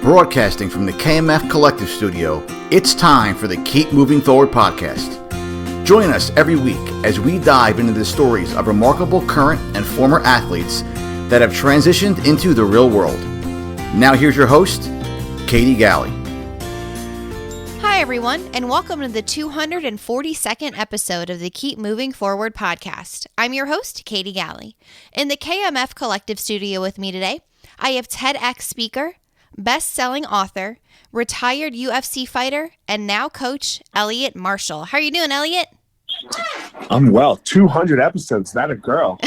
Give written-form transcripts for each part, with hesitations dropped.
Broadcasting from the KMF Collective Studio, it's time for the Keep Moving Forward podcast. Join us every week as we dive into the stories of remarkable current and former athletes that have transitioned into the real world. Now here's your host, Katie Galley. Hi everyone, and welcome to the 242nd episode of the Keep Moving Forward podcast. I'm your host, Katie Galley. In the KMF Collective Studio with me today, I have TedX speaker, best-selling author, retired UFC fighter, and now coach, Eliot Marshall. How are you doing, Eliot? I'm well. 200 episodes. That a girl.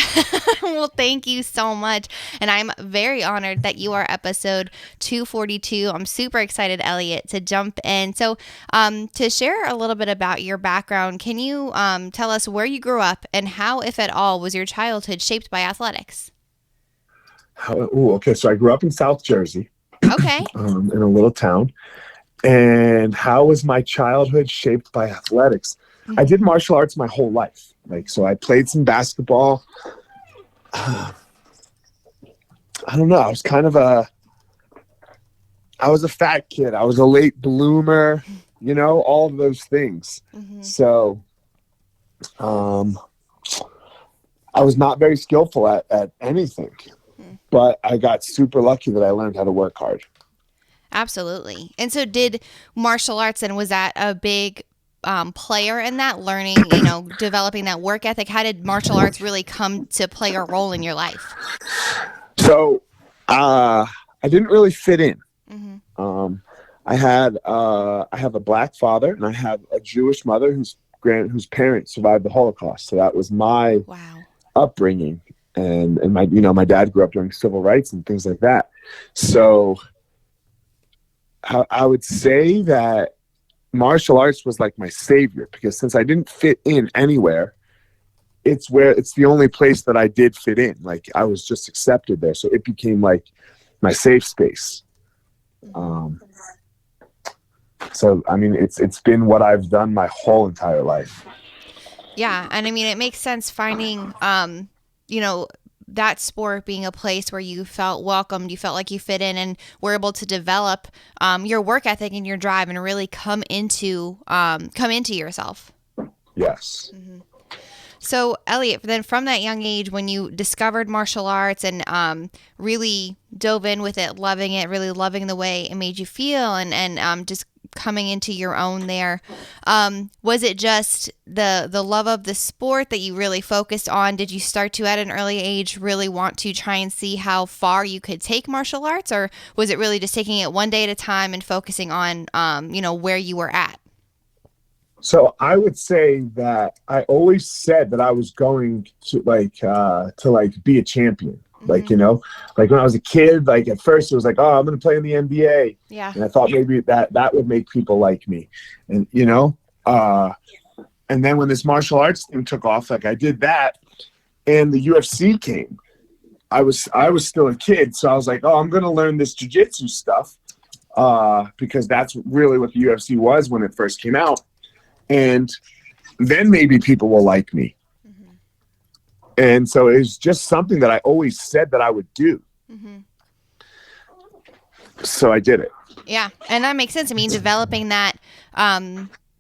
Well, thank you so much. And I'm very honored that you are episode 242. I'm super excited, Eliot, to jump in. So to share a little bit about your background, can you tell us where you grew up and how, if at all, was your childhood shaped by athletics? Okay. So I grew up in South Jersey. Okay. In a little town. And how was my childhood shaped by athletics? I did martial arts my whole life. So I played some basketball. I don't know. I was a fat kid. I was a late bloomer, all of those things. Mm-hmm. So I was not very skillful at anything. But I got super lucky that I learned how to work hard. Absolutely. And so did martial arts, and was that a big player in that, learning, developing that work ethic? How did martial arts really come to play a role in your life? So I didn't really fit in. Mm-hmm. I have a black father, and I have a Jewish mother whose parents survived the Holocaust. So that was my upbringing. And my dad grew up during civil rights and things like that. So I would say that martial arts was like my savior, because since I didn't fit in anywhere, it's the only place that I did fit in. I was just accepted there. So it became like my safe space. It's been what I've done my whole entire life. Yeah. And it makes sense finding, that sport being a place where you felt welcomed, you felt like you fit in, and were able to develop your work ethic and your drive and really come into yourself. Yes. Mm-hmm. So, Eliot, then from that young age, when you discovered martial arts and really dove in with it, loving it, really loving the way it made you feel, and just coming into your own there, was it just the love of the sport that you really focused on? Did you start to, at an early age, really want to try and see how far you could take martial arts, or was it really just taking it one day at a time and focusing on where you were at? So I would say that I always said that I was going to be a champion. Mm-hmm. When I was a kid, at first it was I'm going to play in the NBA. Yeah. And I thought maybe that would make people like me. And, and then when this martial arts thing took off, I did that, and the UFC came. I was still a kid. So I was I'm going to learn this jiu-jitsu stuff, because that's really what the UFC was when it first came out. And then maybe people will like me. Mm-hmm. And so it was just something that I always said that I would do. Mm-hmm. So I did it. Yeah. And that makes sense. Developing that,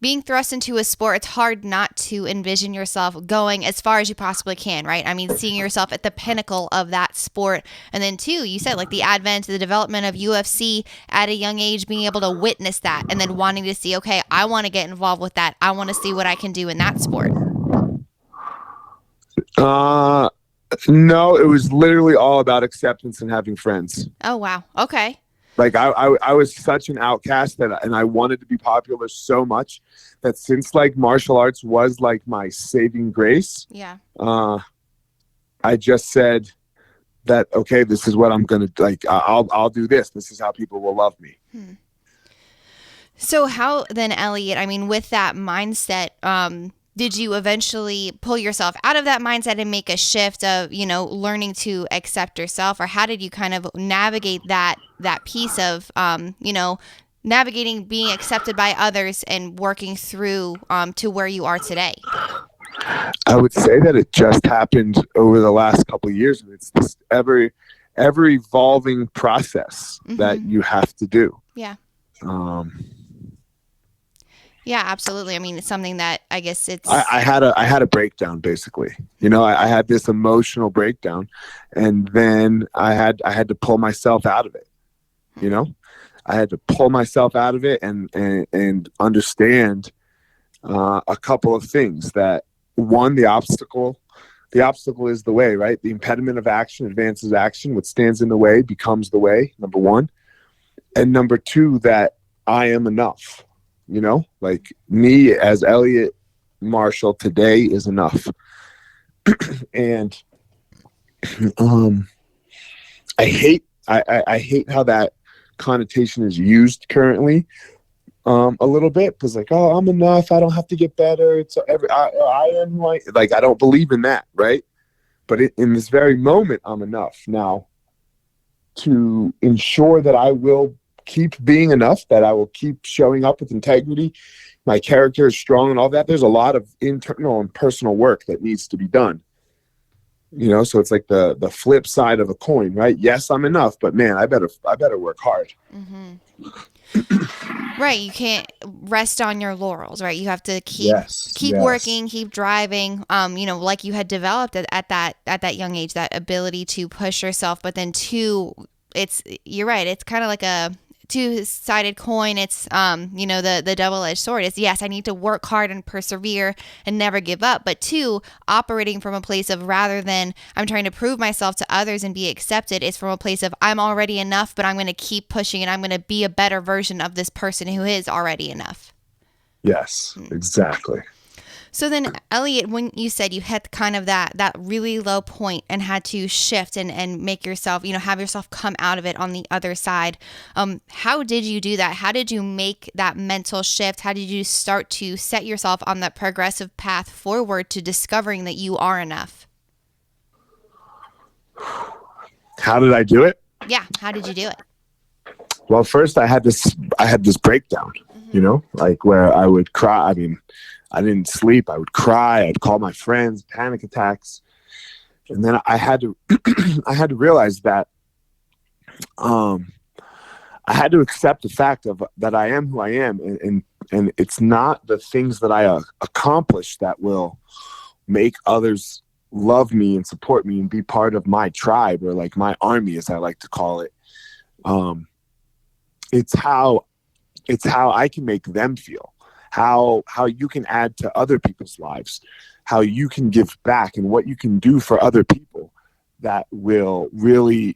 being thrust into a sport, it's hard not to envision yourself going as far as you possibly can, right? Seeing yourself at the pinnacle of that sport. And then too, you said the advent, the development of UFC at a young age, being able to witness that and then wanting to see, okay, I want to get involved with that. I want to see what I can do in that sport. No, it was literally all about acceptance and having friends. Oh, wow. Okay. I was such an outcast and I wanted to be popular so much that since martial arts was my saving grace. Yeah. I just said that, okay, this is what I'm going to I'll do this. This is how people will love me. So how then, Eliot, with that mindset, did you eventually pull yourself out of that mindset and make a shift of, learning to accept yourself? Or how did you kind of navigate that piece of, navigating being accepted by others and working through to where you are today? I would say that it just happened over the last couple of years. It's this ever-evolving process that you have to do. Yeah. Yeah, absolutely. I mean, it's something that I guess it's. I had a breakdown, basically. I had this emotional breakdown, and then I had to pull myself out of it. I had to pull myself out of it and understand a couple of things. That one, the obstacle is the way, right? The impediment of action advances action. What stands in the way becomes the way. Number one, and number two, that I am enough. Like me as Eliot Marshall today is enough. And I hate how that connotation is used currently a little bit, because like, oh, I'm enough, I don't have to get better, it's I am like I don't believe in that, right? But in this very moment, I'm enough. Now, to ensure that I will keep being enough, that I will keep showing up with integrity, my character is strong and all that, there's a lot of internal and personal work that needs to be done. So it's like the flip side of a coin, right? Yes, I'm enough, but man, I better work hard. Right. You can't rest on your laurels, right? You have to keep working, keep driving. Like you had developed at that young age, that ability to push yourself. But then you're right. It's kind of like a two-sided coin. It's the double-edged sword. Is yes, I need to work hard and persevere and never give up, but two, operating from a place of, rather than I'm trying to prove myself to others and be accepted, it's from a place of I'm already enough, but I'm going to keep pushing and I'm going to be a better version of this person who is already enough. Yes, exactly. So then, Eliot, when you said you hit kind of that really low point and had to shift and make yourself, have yourself come out of it on the other side, how did you do that? How did you make that mental shift? How did you start to set yourself on that progressive path forward to discovering that you are enough? How did I do it? Yeah, how did you do it? Well, first I had this breakdown, like where I would cry. I mean, I didn't sleep. I would cry. I'd call my friends, panic attacks. And then I had to realize that I had to accept the fact that I am who I am. And it's not the things that I accomplish that will make others love me and support me and be part of my tribe, or like my army, as I like to call it. It's how I can make them feel. How you can add to other people's lives, how you can give back, and what you can do for other people that will really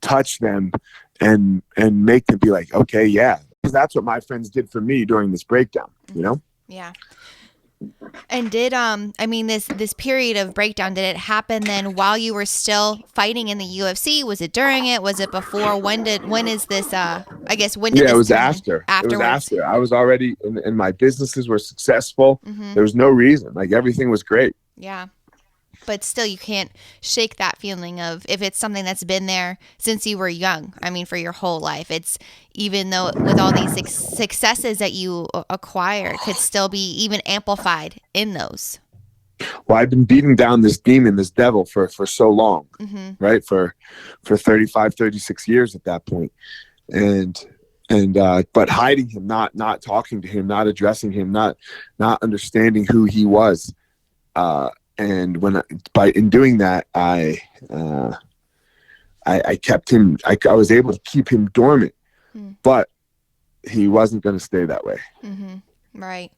touch them and make them be like, okay, yeah, because that's what my friends did for me during this breakdown, Yeah. And did this period of breakdown, did it happen then while you were still fighting in the UFC? Was it during it? Was it before? When is this it was after. Afterwards? It was after. I was already and my businesses were successful. There was no reason. Like everything was great. Yeah. But still, you can't shake that feeling of, if it's something that's been there since you were young. I mean, for your whole life. It's, even though with all these successes that you acquire, could still be even amplified in those. Well, I've been beating down this demon, this devil for so long, right? For 35, 36 years at that point. But hiding him, not talking to him, not addressing him, not understanding who he was. And in doing that, I kept him. I was able to keep him dormant, but he wasn't going to stay that way. Right.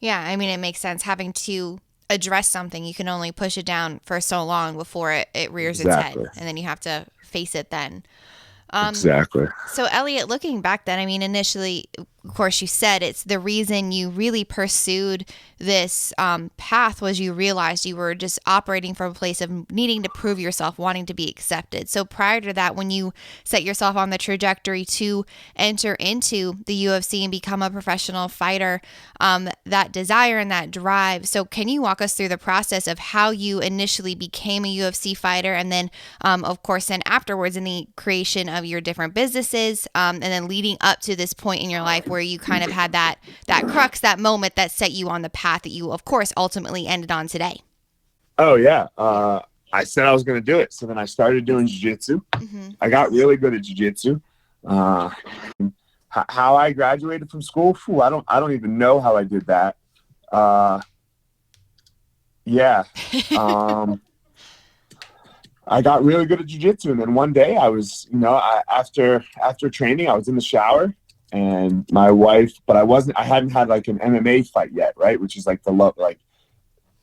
Yeah. I mean, it makes sense. Having to address something, you can only push it down for so long before it rears its head, and then you have to face it then. Exactly. So, Eliot, looking back then, I mean, initially, of course, you said it's the reason you really pursued this path was you realized you were just operating from a place of needing to prove yourself, wanting to be accepted. So prior to that, when you set yourself on the trajectory to enter into the UFC and become a professional fighter, that desire and that drive. So can you walk us through the process of how you initially became a UFC fighter, and then, of course, then afterwards in the creation of your different businesses, and then leading up to this point in your life where you kind of had that crux, that moment that set you on the path that you, of course, ultimately ended on today? Oh, yeah. I said I was going to do it. So then I started doing jiu-jitsu. Mm-hmm. I got really good at jiu-jitsu. How I graduated from school, I don't even know how I did that. Yeah. I got really good at jiu-jitsu, and then one day I was, after training, I was in the shower, and my wife, but I hadn't had like an MMA fight yet, right? Which is like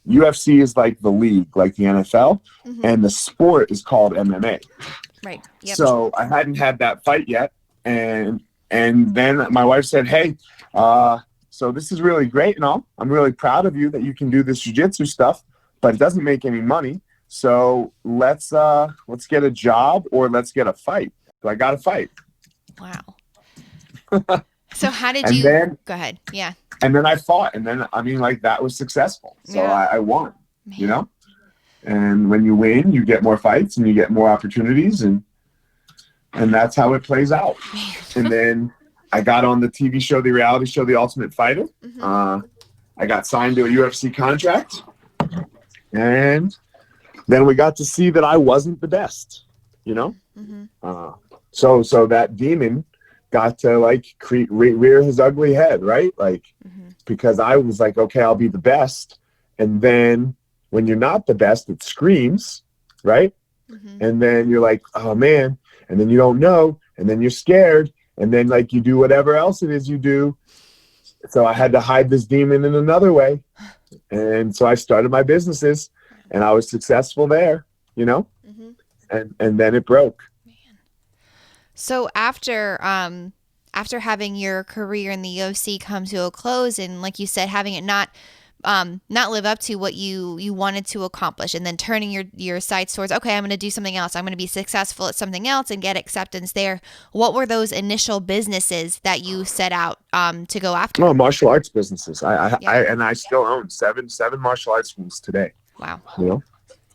UFC is like the league, like the NFL, Mm-hmm. and the sport is called MMA. Right. Yep. So I hadn't had that fight yet, and then my wife said, "Hey, so this is really great and all. I'm really proud of you that you can do this jiu-jitsu stuff, but it doesn't make any money. So let's get a job or let's get a fight." So I got a fight. Wow. So how did And you then, go ahead? Yeah. And then I fought, and then that was successful. So Yeah. I won. Man. And when you win, you get more fights and you get more opportunities, and that's how it plays out. And then I got on the TV show, the reality show, The Ultimate Fighter. Mm-hmm. I got signed to a UFC contract, and then we got to see that I wasn't the best, Mm-hmm. So that demon got to like rear his ugly head, right? Like, Mm-hmm. because I was like, okay, I'll be the best. And then when you're not the best, it screams, right? Mm-hmm. And then you're like, oh man. And then you don't know. And then you're scared. And then like you do whatever else it is you do. So I had to hide this demon in another way. And so I started my businesses, and I was successful there, Mm-hmm. and then it broke. So after having your career in the UFC come to a close, and like you said, having it not live up to what you wanted to accomplish, and then turning your sights towards, okay, I'm going to do something else. I'm going to be successful at something else and get acceptance there. What were those initial businesses that you set out to go after? Oh, martial arts businesses. I still own seven martial arts schools today. Wow.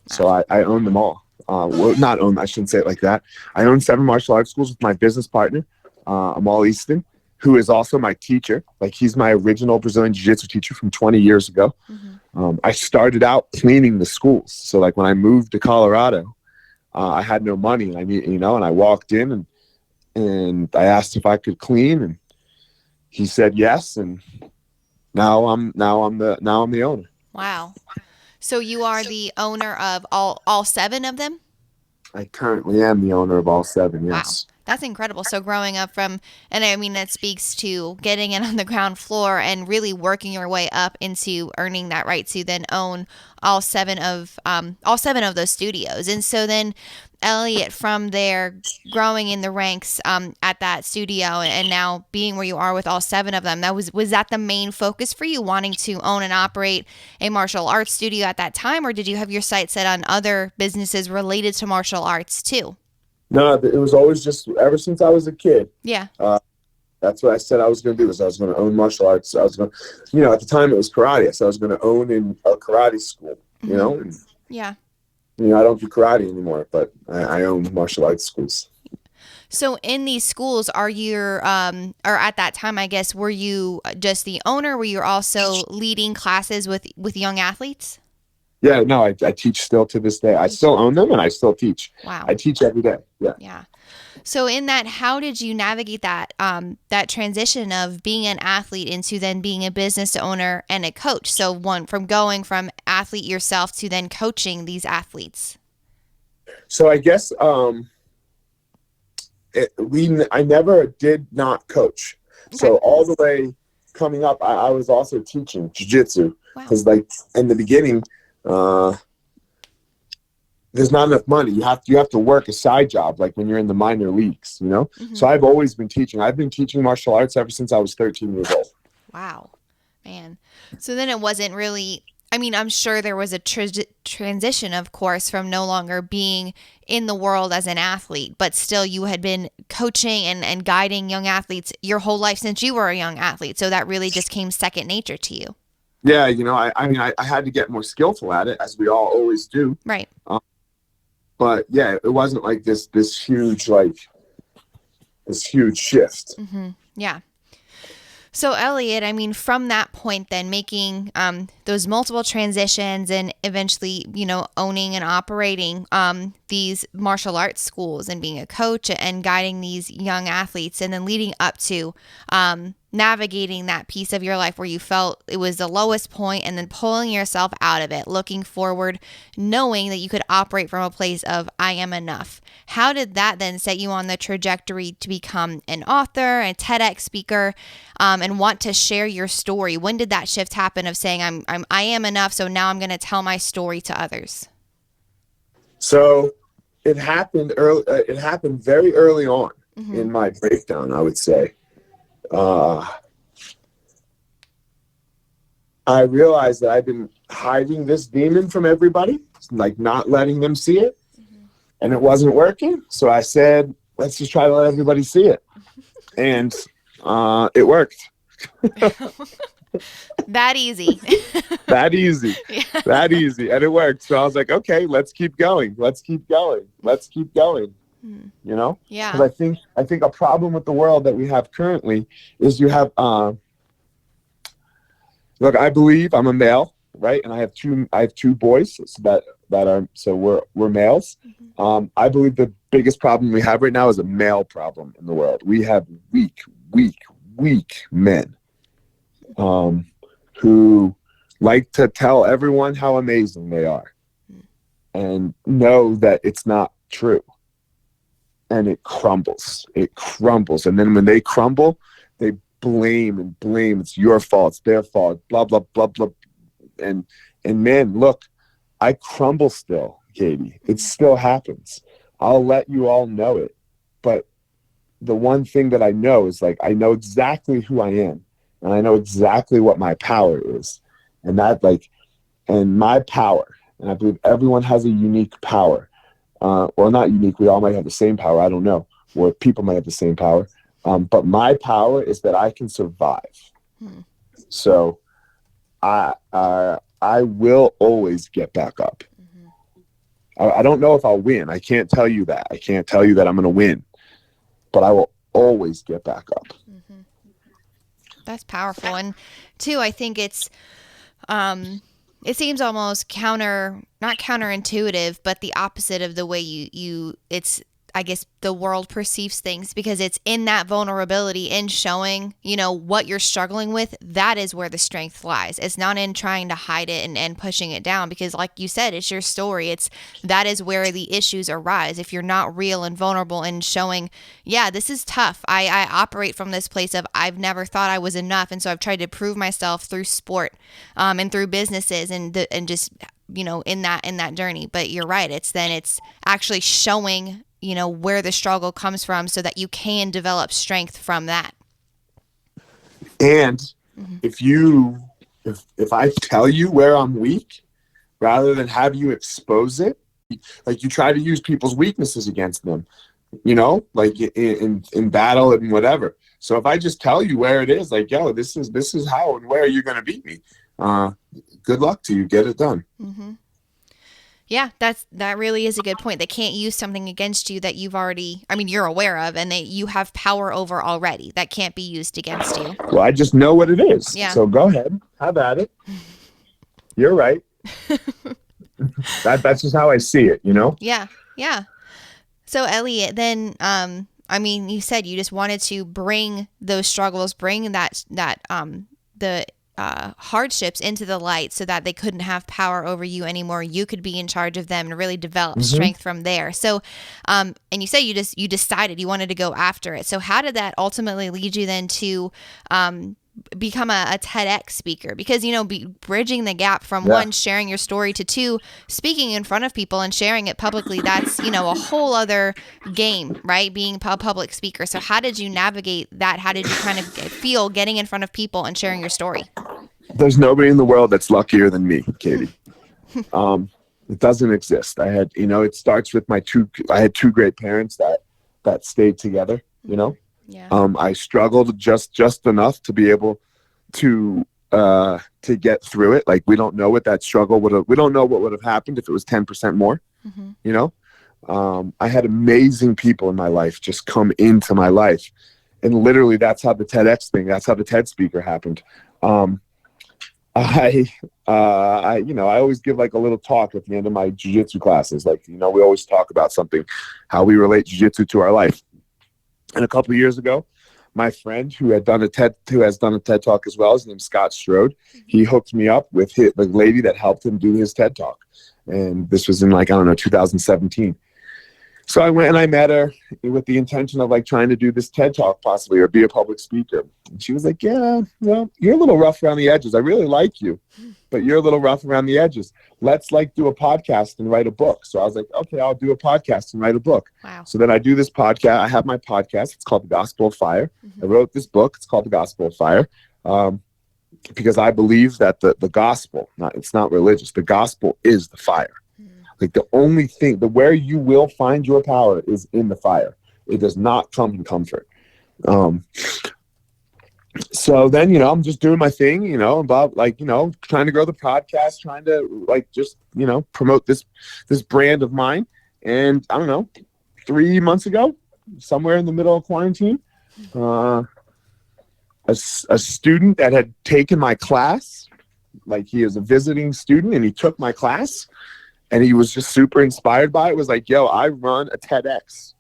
So I own them all. Well, not own, I shouldn't say it like that. I own 7 martial arts schools with my business partner, Amal Easton, who is also my teacher. Like, he's my original Brazilian Jiu-Jitsu teacher from 20 years ago. Mm-hmm. I started out cleaning the schools. So like when I moved to Colorado, I had no money. And I walked in and I asked if I could clean, and he said yes. And now I'm the owner. Wow. So you are the owner of all 7 of them? I currently am the owner of all 7, yes. Wow. That's incredible. So growing up and I mean, that speaks to getting in on the ground floor and really working your way up into earning that right to then own all seven of those studios. And so then, Eliot, from there, growing in the ranks at that studio and now being where you are with all 7 of them, was that the main focus for you, wanting to own and operate a martial arts studio at that time, or did you have your sights set on other businesses related to martial arts too? No, it was always just ever since I was a kid. Yeah. That's what I said I was going to do. I was going to own martial arts. I was going to, at the time it was karate. So I was going to own in a karate school, Mm-hmm. And, Yeah. I don't do karate anymore, but I own martial arts schools. So in these schools, or at that time, I guess, were you just the owner? Were you also leading classes with young athletes? Yeah, no, I teach still to this day. I still own them and I still teach. Wow. I teach every day. Yeah. Yeah. So in that, how did you navigate that transition of being an athlete into then being a business owner and a coach? So from going from athlete yourself to then coaching these athletes. So I guess I never did not coach. Okay. So all the way coming up, I was also teaching jiu-jitsu because like in the beginning, there's not enough money. You have to work a side job, like when you're in the minor leagues, Mm-hmm. So I've always been teaching. I've been teaching martial arts ever since I was 13 years old. Wow, man. So then it wasn't really, I mean, I'm sure there was a transition, of course, from no longer being in the world as an athlete, but still you had been coaching and guiding young athletes your whole life since you were a young athlete. So that really just came second nature to you. Yeah, I had to get more skillful at it, as we all always do. Right. But yeah, it wasn't like this huge shift. Mm-hmm. Yeah. So Eliot, I mean, from that point then making those multiple transitions and eventually, owning and operating these martial arts schools and being a coach and guiding these young athletes, and then leading up to navigating that piece of your life where you felt it was the lowest point, and then pulling yourself out of it, looking forward, knowing that you could operate from a place of I am enough. How did that then set you on the trajectory to become an author, a TEDx speaker, and want to share your story? When did that shift happen of saying I am enough, so now I'm going to tell my story to others? So it happened early. It happened very early on in my breakdown, I would say. I realized that I've been hiding this demon from everybody, like not letting them see it, and it wasn't working. So I said, let's just try to let everybody see it. And it worked. That easy. That easy. Yeah. That easy. And it worked. So I was like, okay, let's keep going. Let's keep going. Let's keep going. You know? Yeah. Because I think a problem with the world that we have currently is you have look, I believe I'm a male, right? And I have two boys that are, so we're males. I believe the biggest problem we have right now is a male problem in the world. We have weak men who like to tell everyone how amazing they are and know that it's not true. And it crumbles. And then when they crumble, they blame. It's your fault. It's their fault. Blah, blah, blah, blah. And man, look, I crumble still, Katie. It still happens. I'll let you all know it. But the one thing that I know is, like, I know exactly who I am. And I know exactly what my power is. And that, like, and my power, and I believe everyone has a unique power. Well, not unique. We all might have the same power. I don't know. Or people might have the same power. But my power is that I can survive. So I will always get back up. I don't know if I'll win. I can't tell you that. I can't tell you that I'm going to win. But I will always get back up. That's powerful. And two, I think it's it seems almost not counterintuitive, but the opposite of the way it's, I guess, the world perceives things, because it's in that vulnerability, in showing, what you're struggling with. That is where the strength lies. It's not in trying to hide it and pushing it down, because like you said, it's your story. That is where the issues arise. If you're not real and vulnerable and showing, yeah, this is tough. I operate from this place of I've never thought I was enough. And so I've tried to prove myself through sport and through businesses and just, in that journey. But you're right. It's actually showing where the struggle comes from, so that you can develop strength from that. And if I tell you where I'm weak, rather than have you expose it, like, you try to use people's weaknesses against them, like in battle and whatever. So if I just tell you where it is, like, yo, this is how and where you're going to beat me. Good luck to you. Get it done. Yeah, that really is a good point. They can't use something against you that you're aware of, and that you have power over already. That can't be used against you. Well, I just know what it is. Yeah. So go ahead. Have at it. You're right. That's just how I see it, Yeah. Yeah. So Eliot, then, you said you just wanted to bring those struggles, bring the hardships into the light, so that they couldn't have power over you anymore. You could be in charge of them and really develop strength from there. So, and you say you decided you wanted to go after it. So how did that ultimately lead you then to become a TEDx speaker? Because, bridging the gap from one, sharing your story, to two, speaking in front of people and sharing it publicly, that's, a whole other game, right? Being a public speaker. So how did you navigate that? How did you kind of feel getting in front of people and sharing your story? There's nobody in the world that's luckier than me, Katie. It doesn't exist. I had, it starts with I had two great parents that stayed together, Yeah. I struggled just enough to be able to get through it. Like, we don't know what that struggle we don't know what would have happened if it was 10% more, I had amazing people in my life just come into my life. And literally that's how the TEDx thing, that's how the TED speaker happened. I always give like a little talk at the end of my jiu-jitsu classes. Like, we always talk about something, how we relate jiu-jitsu to our life. And a couple of years ago, my friend who has done a TED talk as well, his name's Scott Strode, he hooked me up with the lady that helped him do his TED talk. And this was in 2017. So I went and I met her with the intention of trying to do this TED talk possibly, or be a public speaker. And she was like, yeah, well, you're a little rough around the edges. I really like you, but you're a little rough around the edges. Let's do a podcast and write a book. So I was like, okay, I'll do a podcast and write a book. Wow. So then I do this podcast. I have my podcast. It's called The Gospel of Fire. I wrote this book. It's called The Gospel of Fire. Because I believe that the gospel, it's not religious. The gospel is the fire. Like the only thing, where you will find your power is in the fire. It does not come in comfort. So then, I'm just doing my thing, about trying to grow the podcast, trying to just, promote this brand of mine. And I don't know, 3 months ago, somewhere in the middle of quarantine, a student that had taken my class, he is a visiting student and he took my class. And he was just super inspired by it. Was like, yo, I run a TEDx.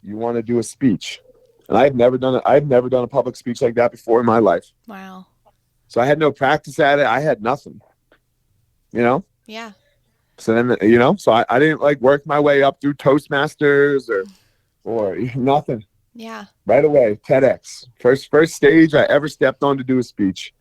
You want to do a speech? And I've never done a public speech like that before in my life. Wow. So I had no practice at it. I had nothing. Yeah. So then, so I didn't work my way up through Toastmasters or nothing. Yeah. Right away, TEDx. First stage I ever stepped on to do a speech.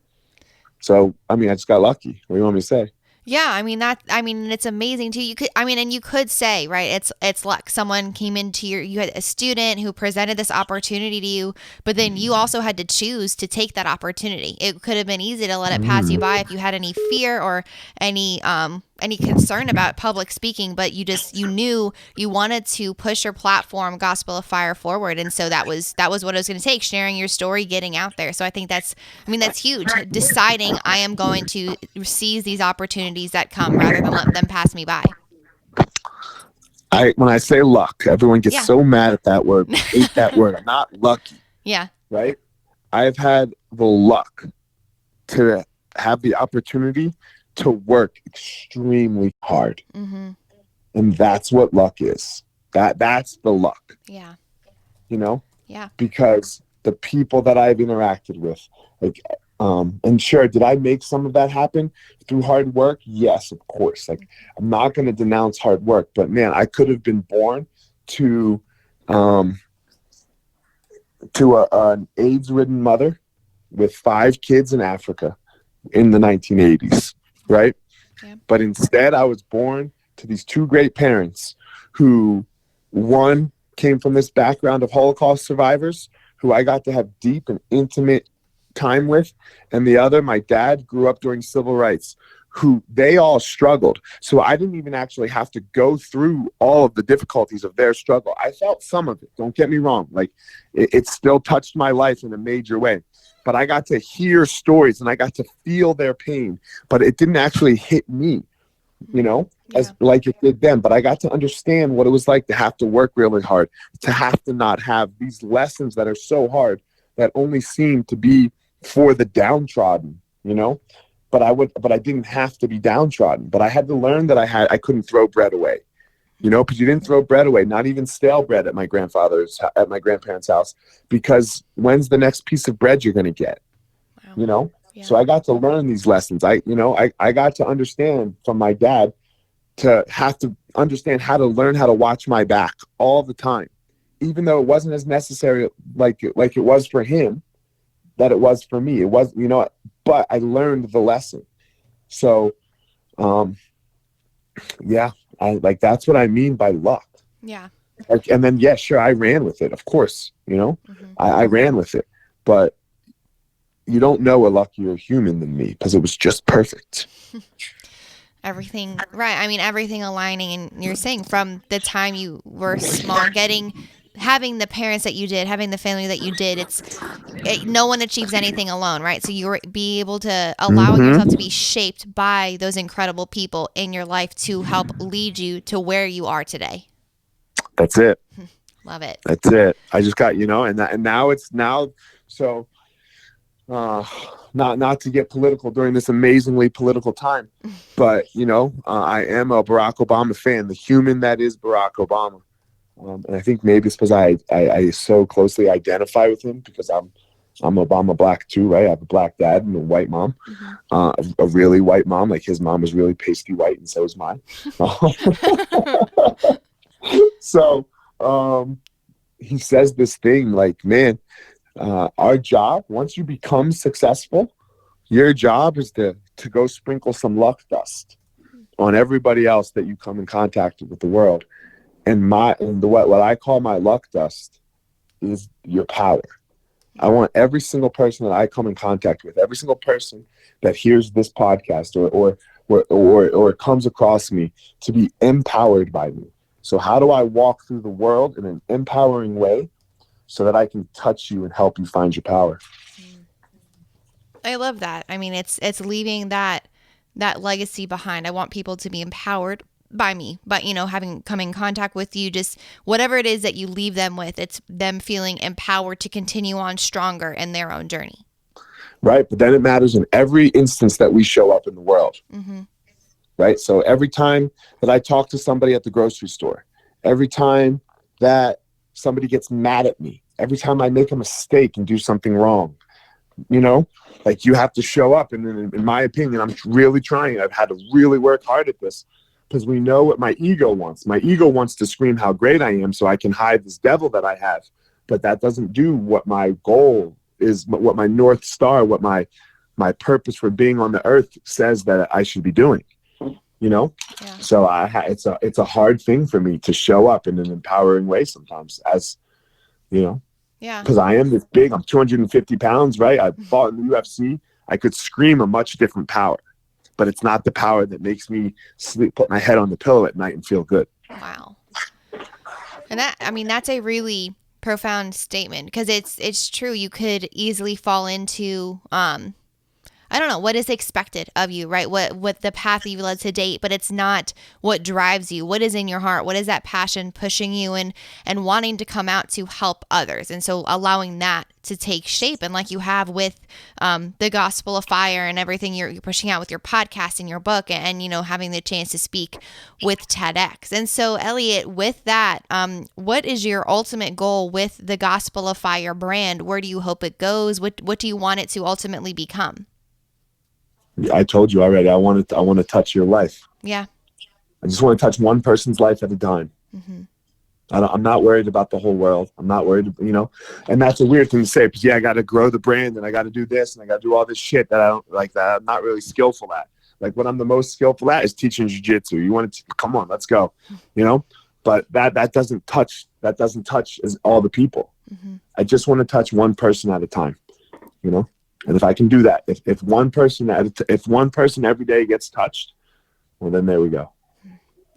So, I just got lucky. What do you want me to say? Yeah, it's amazing too. You could say, right, it's luck. Someone came into you had a student who presented this opportunity to you, but then you also had to choose to take that opportunity. It could have been easy to let it pass you by if you had any fear or any concern about public speaking, but you knew you wanted to push your platform, Gospel of Fire, forward. And so that was what it was going to take, sharing your story, getting out there. So I think that's huge. Deciding I am going to seize these opportunities that come rather than let them pass me by. When I say luck, everyone gets so mad at that word. I hate that word. I'm not lucky. Yeah. Right? I've had the luck to have the opportunity to work extremely hard. Mm-hmm. And that's what luck is. That's the luck. Yeah. Yeah. Because the people that I've interacted with, and sure, did I make some of that happen through hard work? Yes, of course. I'm not going to denounce hard work, but man, I could have been born to an AIDS-ridden mother with 5 kids in Africa in the 1980s, right? Yeah. But instead, I was born to these 2 great parents who, one came from this background of Holocaust survivors who I got to have deep and intimate time with, and the other, my dad, grew up during civil rights, who they all struggled. So I didn't even actually have to go through all of the difficulties of their struggle. I felt some of it, don't get me wrong. It still touched my life in a major way, but I got to hear stories and I got to feel their pain, but it didn't actually hit me, as it did them. But I got to understand what it was like to have to work really hard, to have to not have these lessons that are so hard that only seem to be for the downtrodden, but I didn't have to be downtrodden, but I had to learn that I couldn't throw bread away, because you didn't throw bread away, not even stale bread at my grandparents' house, because when's the next piece of bread you're going to get? Wow. Yeah. So I got to learn these lessons. I got to understand from my dad to have to understand how to learn how to watch my back all the time, even though it wasn't as necessary like it was for him that it was for me. It was, but I learned the lesson. So, that's what I mean by luck. Yeah. And then, yeah, sure, I ran with it, of course, I ran with it, but you don't know a luckier human than me because it was just perfect. Everything, right. Everything aligning, and you're saying from the time you were small, having the parents that you did, having the family that you did, no one achieves anything alone, right? So you're be able to allow yourself to be shaped by those incredible people in your life to help lead you to where you are today. That's it. Love it. That's it. I just got, and now it's now. So not to get political during this amazingly political time, but I am a Barack Obama fan, the human that is Barack Obama. And I think maybe it's because I so closely identify with him because I'm Obama black too, right? I have a black dad and a white mom, a really white mom. Like his mom is really pasty white, and so is mine. So he says this thing like, man, our job, once you become successful, your job is to go sprinkle some luck dust on everybody else that you come in contact with the world. And what I call my luck dust is your power. I want every single person that I come in contact with, every single person that hears this podcast or comes across me, to be empowered by me. So how do I walk through the world in an empowering way so that I can touch you and help you find your power? I love that. I mean, it's leaving that legacy behind. I want people to be empowered by me, but having come in contact with you, just whatever it is that you leave them with, it's them feeling empowered to continue on stronger in their own journey. Right. But then it matters in every instance that we show up in the world. Mm-hmm. Right. So every time that I talk to somebody at the grocery store, every time that somebody gets mad at me, every time I make a mistake and do something wrong, like you have to show up. And in my opinion, I'm really trying. I've had to really work hard at this because we know what my ego wants. My ego wants to scream how great I am so I can hide this devil that I have. But that doesn't do what my goal is, what my North Star, what my purpose for being on the earth says that I should be doing. Yeah. So it's a hard thing for me to show up in an empowering way sometimes, as because I am this big. I'm 250 pounds, right? I fought in the UFC. I could scream a much different power, but it's not the power that makes me sleep, put my head on the pillow at night and feel good. Wow. And that's a really profound statement, because it's true. You could easily fall into I don't know what is expected of you, right? What the path that you led to date, but it's not what drives you. What is in your heart? What is that passion pushing you and wanting to come out to help others? And so allowing that to take shape, and like you have with the Gospel of Fire and everything you're pushing out with your podcast and your book, and having the chance to speak with TedX. And so Eliot, with that, what is your ultimate goal with the Gospel of Fire brand? Where do you hope it goes? What do you want it to ultimately become? I told you already. I want to touch your life. Yeah. I just want to touch one person's life at a time. Mm-hmm. I'm not worried about the whole world. I'm not worried, and that's a weird thing to say, because I got to grow the brand and I got to do this and I got to do all this shit that I don't like, that I'm not really skillful at. Like what I'm the most skillful at is teaching jiu-jitsu. You want to come on, let's go, but that doesn't touch as all the people. Mm-hmm. I just want to touch one person at a time, And if I can do that, if one person every day gets touched, well, then there we go.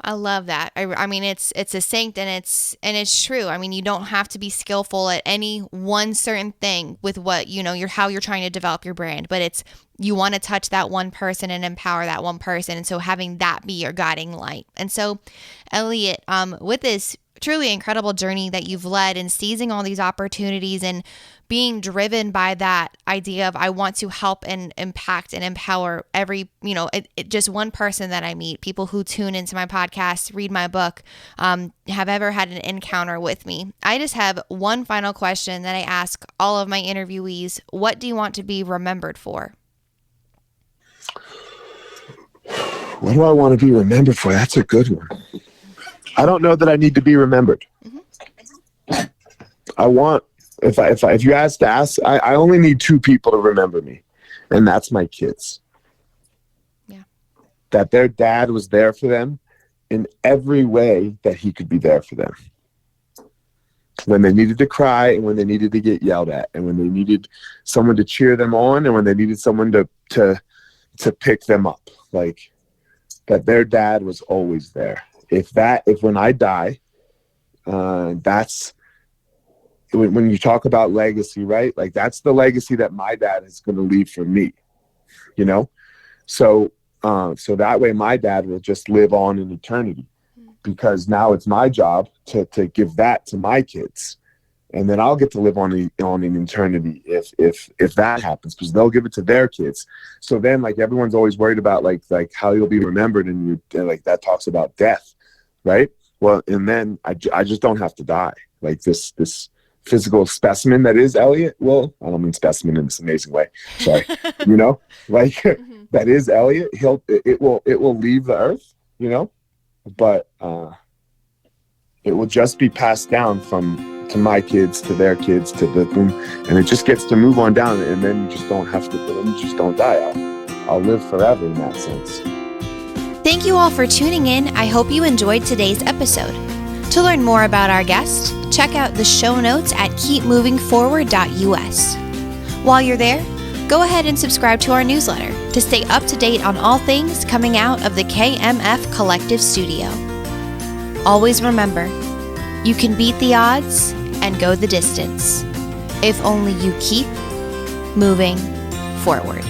I love that. I mean, it's succinct and it's true. I mean, you don't have to be skillful at any one certain thing with what how you're trying to develop your brand, but it's you want to touch that one person and empower that one person, and so having that be your guiding light. And so, Eliot, with this truly incredible journey that you've led and seizing all these opportunities and being driven by that idea of I want to help and impact and empower every, just one person that I meet, people who tune into my podcast, read my book, have ever had an encounter with me. I just have one final question that I ask all of my interviewees. What do you want to be remembered for? What do I want to be remembered for? That's a good one. I don't know that I need to be remembered. Mm-hmm. I want, if you ask, I only need two people to remember me, and that's my kids. Yeah. That their dad was there for them in every way that he could be there for them. When they needed to cry, and when they needed to get yelled at, and when they needed someone to cheer them on, and when they needed someone to pick them up. Like, that their dad was always there. If when I die, that's when you talk about legacy, right? Like that's the legacy that my dad is going to leave for me, So that way my dad will just live on in eternity. because now it's my job to give that to my kids. And then I'll get to live on an eternity if that happens, because they'll give it to their kids. So then, like, everyone's always worried about like how you'll be remembered, and like that talks about death, right? Well, and then I just don't have to die. Like this physical specimen that is Eliot. Well, I don't mean specimen in this amazing way. Sorry, like that is Eliot. It will leave the earth, but it will just be passed down to my kids, to their kids, to the boom, and it just gets to move on down, and then you just don't have to. You just don't die. I'll live forever in that sense. Thank you all for tuning in. I hope you enjoyed today's episode. To learn more about our guest, check out the show notes at keepmovingforward.us. While you're there, go ahead and subscribe to our newsletter to stay up to date on all things coming out of the KMF Collective Studio. Always remember, you can beat the odds and go the distance if only you keep moving forward.